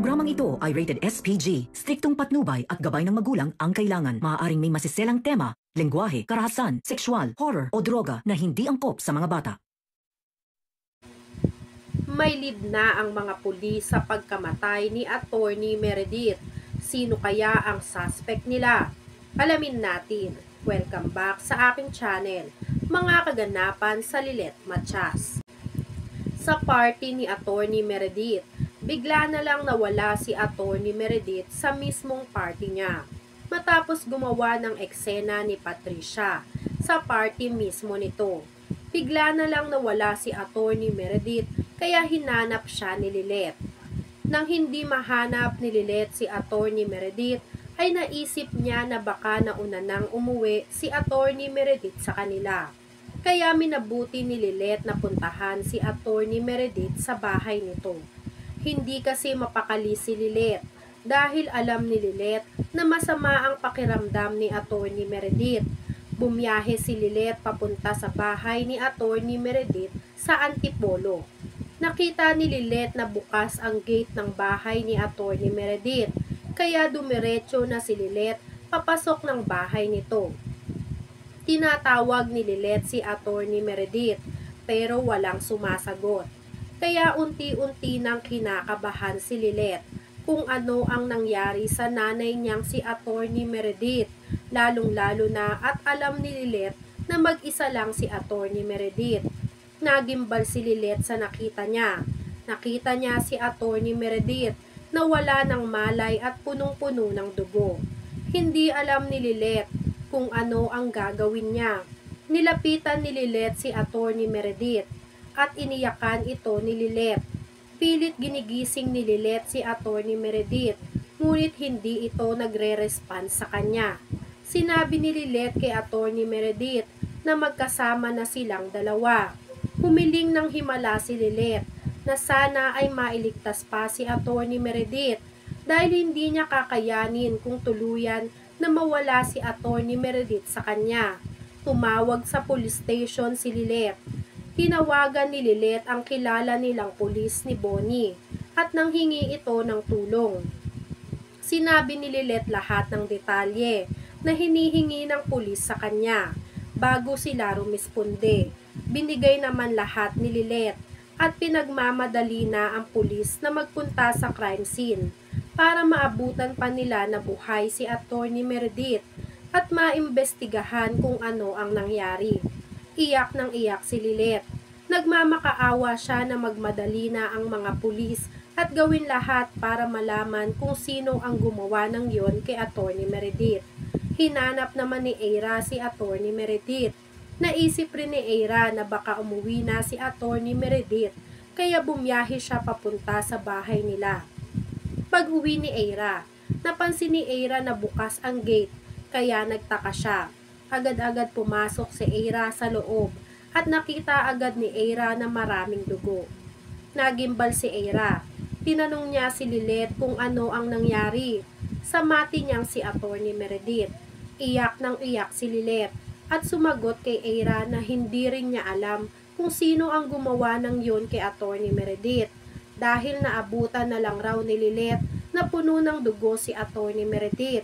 Programang ito ay rated SPG. Striktong patnubay at gabay ng magulang ang kailangan. Maaaring may masiselang tema, lengguwahe, karahasan, sexual, horror o droga na hindi angkop sa mga bata. May lead na ang mga pulis sa pagkamatay ni Attorney Meredith. Sino kaya ang suspect nila? Alamin natin. Welcome back sa aking channel, mga kaganapan sa Lilet Matias. Sa party ni Attorney Meredith, bigla na lang nawala si Attorney Meredith sa mismong party niya. Matapos gumawa ng eksena ni Patricia sa party mismo nito. Bigla na lang nawala si Attorney Meredith kaya hinanap siya ni Lilet. Nang hindi mahanap ni Lilet si Attorney Meredith, ay naisip niya na baka nauna nang umuwi si Attorney Meredith sa kanila. Kaya minabuti ni Lilet na puntahan si Attorney Meredith sa bahay nito. Hindi kasi mapakali si Lilet dahil alam ni Lilet na masama ang pakiramdam ni Attorney Meredith. Bumiyahe si Lilet papunta sa bahay ni Attorney Meredith sa Antipolo. Nakita ni Lilet na bukas ang gate ng bahay ni Attorney Meredith, kaya dumiretso na si Lilet papasok ng bahay nito. Tinatawag ni Lilet si Attorney Meredith pero walang sumasagot. Kaya unti-unti nang kinakabahan si Lilet kung ano ang nangyari sa nanay niyang si Attorney Meredith. Lalong-lalo na at alam ni Lilet na mag-isa lang si Attorney Meredith. Nagimbal si Lilet sa nakita niya. Nakita niya si Attorney Meredith na wala ng malay at punong-puno ng dugo. Hindi alam ni Lilet kung ano ang gagawin niya. Nilapitan ni Lilet si Attorney Meredith at iniyakan ito ni Lilet. Pilit ginigising ni Lilet si Attorney Meredith, ngunit hindi ito nagre-respond sa kanya. Sinabi ni Lilet kay Attorney Meredith na magkasama na silang dalawa. Humiling ng himala si Lilet na sana ay mailigtas pa si Attorney Meredith dahil hindi niya kakayanin kung tuluyan na mawala si Attorney Meredith sa kanya. Tumawag sa police station si Lilet. Tinawagan ni Lilet ang kilala nilang pulis ni Bonnie at nanghingi ito ng tulong. Sinabi ni Lilet lahat ng detalye na hinihingi ng pulis sa kanya bago sila rumisponde. Binigay naman lahat ni Lilet at pinagmamadali na ang pulis na magpunta sa crime scene para maabutan pa nila na buhay si Attorney Meredith at maimbestigahan kung ano ang nangyari. Iyak ng iyak si Lilet. Nagmamakaawa siya na magmadali na ang mga pulis at gawin lahat para malaman kung sino ang gumawa ng yon kay Attorney Meredith. Hinanap naman ni Eira si Attorney Meredith. Naisip rin ni Eira na baka umuwi na si Attorney Meredith kaya bumiyahe siya papunta sa bahay nila. Pag-uwi ni Eira, napansin ni Eira na bukas ang gate kaya nagtaka siya. Agad-agad pumasok si Eira sa loob at nakita agad ni Eira na maraming dugo. Nagimbal si Eira. Tinanong niya si Lilet kung ano ang nangyari sa mati niyang si Attorney Meredith. Iyak ng iyak si Lilet at sumagot kay Eira na hindi rin niya alam kung sino ang gumawa ng yun kay Attorney Meredith dahil naabutan na lang raw ni Lilet na puno ng dugo si Attorney Meredith.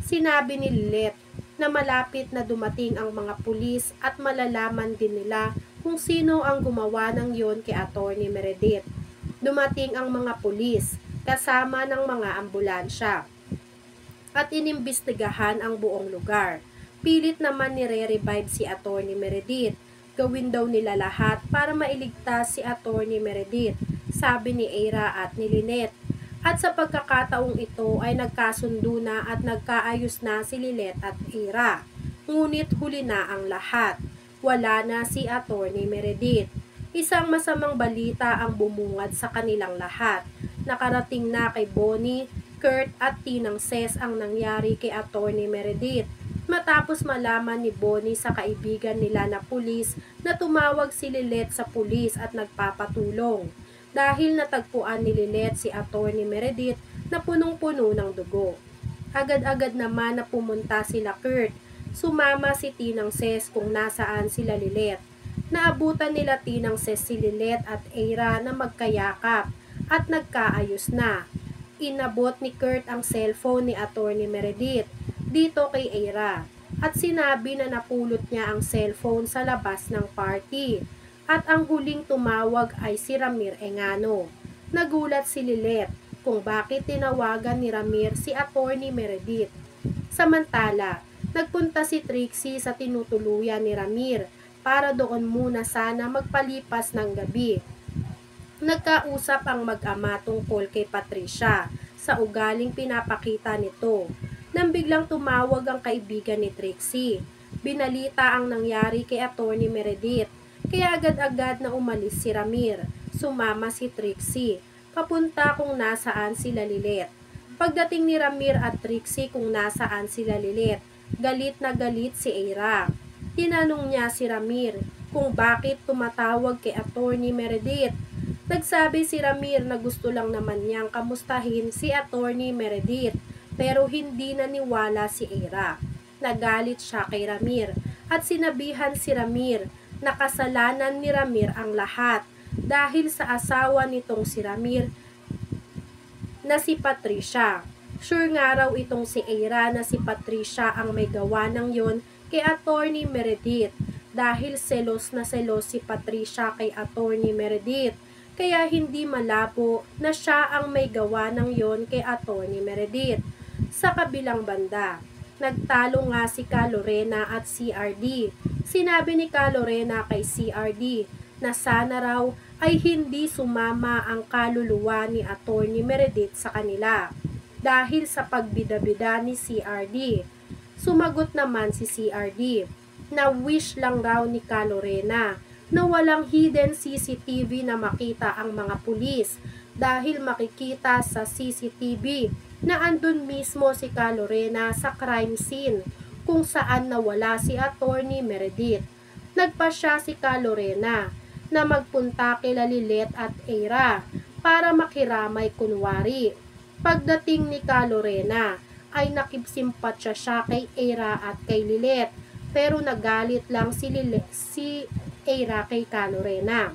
Sinabi ni Lilet na malapit na dumating ang mga pulis at malalaman din nila kung sino ang gumawa ng yon kay Attorney Meredith. Dumating ang mga pulis kasama ng mga ambulansya at inimbestigahan ang buong lugar. Pilit naman nire-revive si Attorney Meredith. Gawin daw nila lahat para mailigtas si Attorney Meredith, sabi ni Eira at ni Linet. At sa pagkakataong ito ay nagkasundo na at nagkaayos na si Lilet at Eira. Ngunit huli na ang lahat. Wala na si Attorney Meredith. Isang masamang balita ang bumungad sa kanilang lahat. Nakarating na kay Bonnie, Kurt at Tinang Ses ang nangyari kay Attorney Meredith. Matapos malaman ni Bonnie sa kaibigan nila na pulis na tumawag si Lilet sa pulis at nagpapatulong. Dahil natagpuan ni Lilet si Attorney Meredith na punong-puno ng dugo. Agad-agad naman na pumunta sila Kurt. Sumama si Tinang Ses kung nasaan sila Lilet. Naabutan nila Tinang Ses si Lilet at Eira na magkayakap at nagkaayos na. Inabot ni Kurt ang cellphone ni Atty. Meredith dito kay Ira at sinabi na napulot niya ang cellphone sa labas ng party at ang huling tumawag ay si Ramir Engano. Nagulat si Lilet kung bakit tinawagan ni Ramir si Atty. Meredith. Samantala, nagpunta si Trixie sa tinutuluyan ni Ramir para doon muna sana magpalipas ng gabi. Nagkausap ang mag-ama tungkol kay Patricia sa ugaling pinapakita nito. Nang biglang tumawag ang kaibigan ni Trixie. Binalita ang nangyari kay Atty. Meredith, kaya agad-agad na umalis si Ramir. Sumama si Trixie, papunta kung nasaan sila Lilet. Pagdating ni Ramir at Trixie kung nasaan sila Lilet, galit na galit si Ira. Tinanong niya si Ramir kung bakit tumatawag kay Atty. Meredith. Nagsabi si Ramir na gusto lang naman niyang kamustahin si Atty. Meredith pero hindi naniwala si Ira. Nagalit siya kay Ramir at sinabihan si Ramir na kasalanan ni Ramir ang lahat dahil sa asawa nitong si Ramir na si Patricia. Sure nga raw itong si Ira na si Patricia ang may gawa ng yon kay Atty. Meredith dahil selos na selos si Patricia kay Atty. Meredith. Kaya hindi malabo na siya ang may gawa ng yon kay Atty. Meredith. Sa kabilang banda, nagtalo nga si Ka Lorena at CRD. Sinabi ni Ka Lorena kay CRD na sana raw ay hindi sumama ang kaluluwa ni Atty. Meredith sa kanila dahil sa pagbida-bida ni CRD. Sumagot naman si CRD na wish lang raw ni Ka Lorena na walang hidden CCTV na makita ang mga pulis dahil makikita sa CCTV na andun mismo si Ka Lorena sa crime scene kung saan nawala si Atty. Meredith. Nagpasya si Ka Lorena na magpunta kila Lilet at Ira para makiramay kunwari. Pagdating ni Ka Lorena ay nakipsimpatsa siya kay Ira at kay Lilet pero nagalit lang si Ira kay Ka Lorena.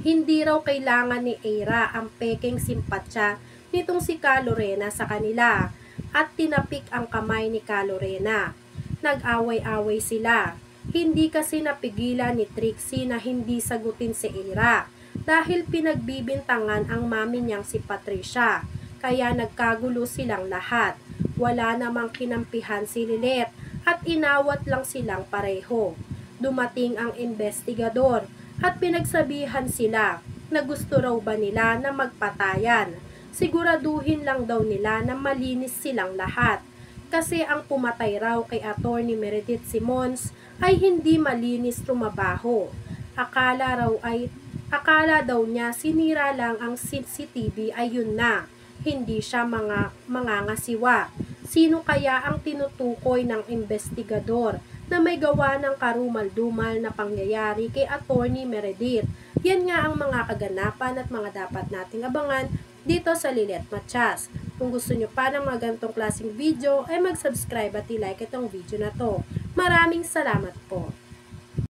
Hindi raw kailangan ni Ira ang pekeng simpatya nitong si Ka Lorena sa kanila at tinapik ang kamay ni Ka Lorena. Nag-away-away sila. Hindi kasi napigilan ni Trixie na hindi sagutin si Ira dahil pinagbibintangan ang mami niyang si Patricia. Kaya nagkagulo silang lahat. Wala namang kinampihan si Lilet at inawat lang silang pareho. Dumating ang investigador at pinagsabihan sila na gusto raw ba nila na magpatayan. Siguraduhin lang daw nila na malinis silang lahat kasi ang pumatay raw kay Atty. Meredith Simons ay hindi malinis trumabaho. Akala daw niya sinira lang ang CCTV ay yun na, hindi siya mangangasiwa. Sino kaya ang tinutukoy ng investigador na may gawa ng karumal-dumal na pangyayari kay Atty. Meredith? Yan nga ang mga kaganapan at mga dapat nating abangan dito sa Lilet Matias. Kung gusto nyo pa ng mga ganitong klaseng video ay mag-subscribe at i-like itong video na to. Maraming salamat po.